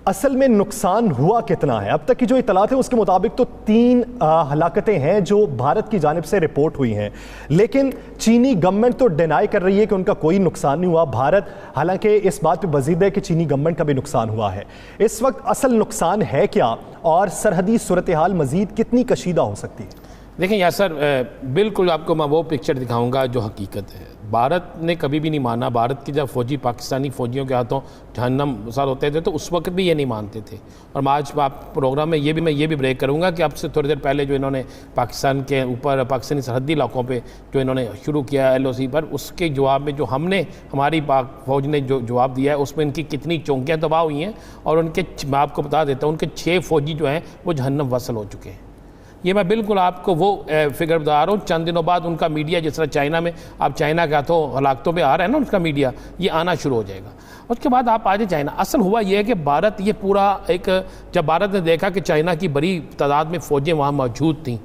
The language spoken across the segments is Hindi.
असल में नुकसान हुआ कितना है? अब तक की जो इतलात है उसके मुताबिक तो 3 हलाकतें हैं जो भारत की जानिब से रिपोर्ट हुई हैं, लेकिन चीनी गवर्नमेंट तो डिनाई कर रही है कि उनका कोई नुकसान नहीं हुआ। भारत हालांकि इस बात पे वजीद है कि चीनी गवर्नमेंट का भी नुकसान हुआ है। इस वक्त असल नुकसान है क्या और सरहदी सूरत हाल मजीद कितनी कशीदा हो सकती है? देखें यासर, बिल्कुल आपको मैं वो पिक्चर दिखाऊंगा जो हकीकत है। भारत ने कभी भी नहीं माना, भारत के जब फौजी पाकिस्तानी फ़ौजियों के हाथों जहन्नम साल होते थे तो उस वक्त भी ये नहीं मानते थे। और आज आप प्रोग्राम में मैं ये भी ब्रेक करूंगा कि अब से थोड़ी देर पहले जो इन्होंने पाकिस्तान के ऊपर पाकिस्तानी सरहदी इलाकों पे जो इन्होंने शुरू किया LOC पर, उसके जवाब में जो हमारी पाक फ़ौज ने जो जवाब दिया है उसमें इनकी कितनी चौकियाँ तबाह हुई हैं। और उनके, मैं आपको बता देता हूँ, उनके 6 फ़ौजी जो हैं वो जहन्नम वसल हो चुके हैं। ये मैं बिल्कुल आपको वो फिगर बता रहा हूँ। चंद दिनों बाद उनका मीडिया, जिस तरह चाइना में आप चाइना के हाथों हलाकतों पे आ रहा है ना उसका मीडिया, ये आना शुरू हो जाएगा। उसके बाद आप आ जाए चाइना। असल हुआ ये है कि भारत ये पूरा जब भारत ने देखा कि चाइना की बड़ी तादाद में फ़ौजें वहाँ मौजूद थीं,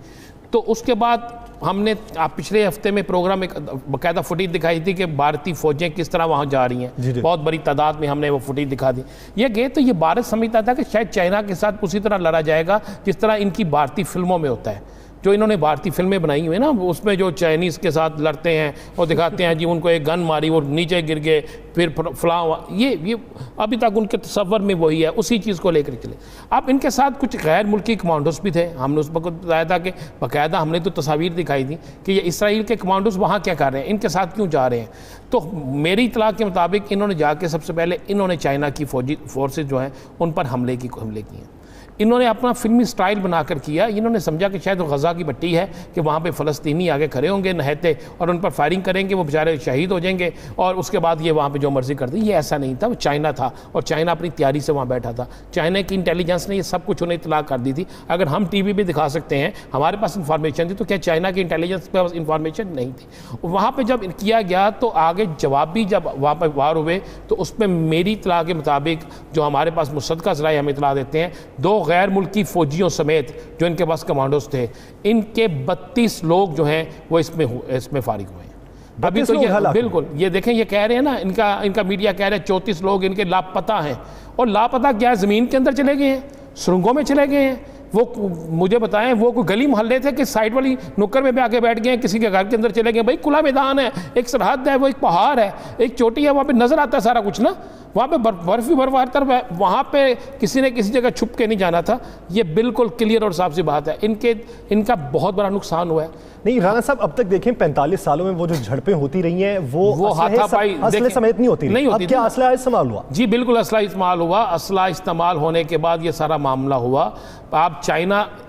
तो उसके बाद हमने आप पिछले हफ्ते में प्रोग्राम एक बाकायदा फुटेज दिखाई थी कि भारतीय फ़ौजें किस तरह वहाँ जा रही हैं। बहुत बड़ी तादाद में हमने वो फुटेज दिखा दी। ये गए तो ये भारत समझता था कि शायद चाइना के साथ उसी तरह लड़ा जाएगा जिस तरह इनकी भारतीय फिल्मों में होता है। जो इन्होंने भारतीय फिल्में बनाई हुई है ना, उसमें जो चाइनीज़ के साथ लड़ते हैं और दिखाते हैं जी उनको एक गन मारी और नीचे गिर गए, फिर फलां हुआ। ये अभी तक उनके तस्वर में वही है, उसी चीज़ को लेकर चले। अब इनके साथ कुछ गैर मुल्की कमांडोज भी थे। हमने उस वक्त बताया था कि बाकायदा हमने तो तस्वीर दिखाई थी कि ये इसराइल के कमांडोज वहाँ क्या कर रहे हैं, इनके साथ क्यों जा रहे हैं। तो मेरी इतला के मुताबिक इन्होंने जाके सबसे पहले इन्होंने चाइना की फौजी फोर्सेज जो हैं उन पर हमले किए हैं। इन्होंने अपना फिल्मी स्टाइल बनाकर किया। इन्होंने समझा कि शायद गज़ा की भट्टी है कि वहाँ पे फ़लस्तीनी आगे खड़े होंगे नहते और उन पर फायरिंग करेंगे, वो बेचारे शहीद हो जाएंगे और उसके बाद ये वहाँ पे जो मर्ज़ी कर दी। ये ऐसा नहीं था, वो चाइना था और चाइना अपनी तैयारी से वहाँ बैठा था। चाइना की इंटेलिजेंस ने ये सब कुछ उन्हें इतला कर दी थी। अगर हम TV पे दिखा सकते हैं हमारे पास इंफॉर्मेशन थी, तो क्या चाइना की इंटेलिजेंस के पास इंफॉर्मेशन नहीं थी? वहाँ पर जब किया गया तो आगे जवाब भी जब वहाँ पर वार हुए तो उसमें मेरी इतला के मुताबिक जो हमारे पास मुसद्दक़ा ज़राए हमें इतला देते हैं, 2 गैर मुल्की फ़ौजियों समेत जो इनके पास कमांडोज थे, इनके 32 लोग जो हैं वो इसमें फारिग हुए हैं। अभी तो ये बिल्कुल ये देखें, ये कह रहे हैं ना, इनका मीडिया कह रहे हैं 34 लोग इनके लापता हैं। और लापता क्या है? ज़मीन के अंदर चले गए हैं, सुरंगों में चले गए हैं। वो मुझे बताएं, वो कोई गली मोहल्ले थे कि साइड वाली नुक्कड़ में भी आके बैठ गए हैं, किसी के घर के अंदर चले गए। भाई खुला मैदान है, एक सरहद है, वो एक पहाड़ है, एक चोटी है, वहाँ पे नज़र आता है सारा कुछ ना। वहाँ पे बर्फ़ ही बर्फ़ हर तरफ है। वहाँ पे किसी ने किसी जगह छुप के नहीं जाना था। ये बिल्कुल क्लियर और साफ सी बात है। इनका बहुत बड़ा नुकसान हुआ है। नहीं राणा साहब, अब तक देखें 45 सालों में वो जो झड़पें होती रही हैं वो असले समेत नहीं होती। अब क्या असला इस्तेमाल हुआ? जी बिल्कुल असला इस्तेमाल हुआ। असला इस्तेमाल होने के बाद ये सारा मामला हुआ। आप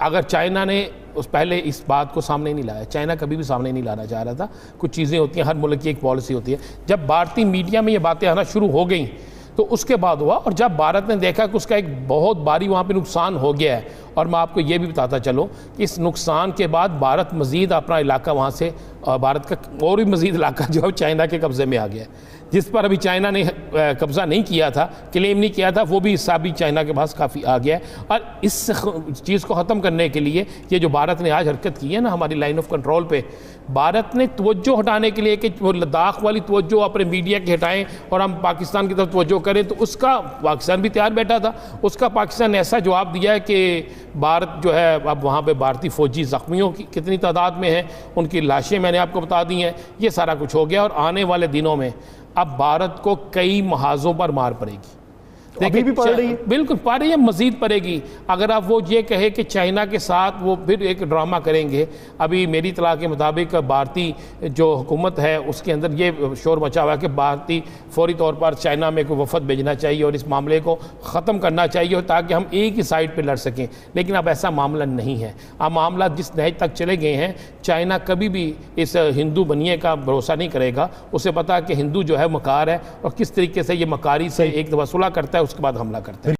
अगर चाइना ने पहले इस बात को सामने नहीं लाया, चाइना कभी भी सामने नहीं लाना चाह रहा था। कुछ चीज़ें होती हैं, हर मुल्क की एक पॉलिसी होती है। जब भारतीय मीडिया में ये बातें आना शुरू हो गई तो उसके बाद हुआ। और जब भारत ने देखा कि उसका एक बहुत भारी वहाँ पे नुकसान हो गया है, और मैं आपको ये भी बताता चलूँ कि इस नुकसान के बाद भारत मज़ीद अपना इलाका वहाँ से, भारत का और भी मज़ीद इलाका जो है चाइना के कब्ज़े में आ गया है। जिस पर अभी चाइना ने कब्ज़ा नहीं किया था, क्लेम नहीं किया था, वो भी हिस्सा भी चाइना के पास काफ़ी आ गया है। और इस चीज़ को ख़त्म करने के लिए ये जो भारत ने आज हरकत की है ना हमारी लाइन ऑफ कंट्रोल पे, भारत ने तवज्जो हटाने के लिए कि वो लद्दाख वाली तवज्जो अपने मीडिया के हटाएं और हम पाकिस्तान की तरफ तवज्जो करें, तो उसका पाकिस्तान भी तैयार बैठा था। उसका पाकिस्तान ने ऐसा जवाब दिया है कि भारत जो है अब वहाँ पे भारतीय फ़ौजी ज़ख्मियों की कितनी तादाद में है, उनकी लाशें मैंने आपको बता दी हैं। ये सारा कुछ हो गया और आने वाले दिनों में अब भारत को कई महाजों पर मार पड़ेगी। अभी भी पड़ रही है, बिल्कुल पड़ रही है, मजीद पड़ेगी। अगर आप वो ये कहे कि चाइना के साथ वो फिर एक ड्रामा करेंगे। अभी मेरी इत्तला के मुताबिक भारतीय जो हुकूमत है उसके अंदर ये शोर मचा हुआ है कि भारतीय फौरी तौर पर चाइना में कोई वफद भेजना चाहिए और इस मामले को ख़त्म करना चाहिए ताकि हम एक ही साइड पर लड़ सकें। लेकिन अब ऐसा मामला नहीं है। अब मामला जिस नहज तक चले गए हैं, चाइना कभी भी इस हिंदू बनिए का भरोसा नहीं करेगा। उसे पता है कि हिंदू जो है मकार है और किस तरीके से ये मकारी से एक दफ़ा सुलह करता है उसके बाद हमला करते हैं।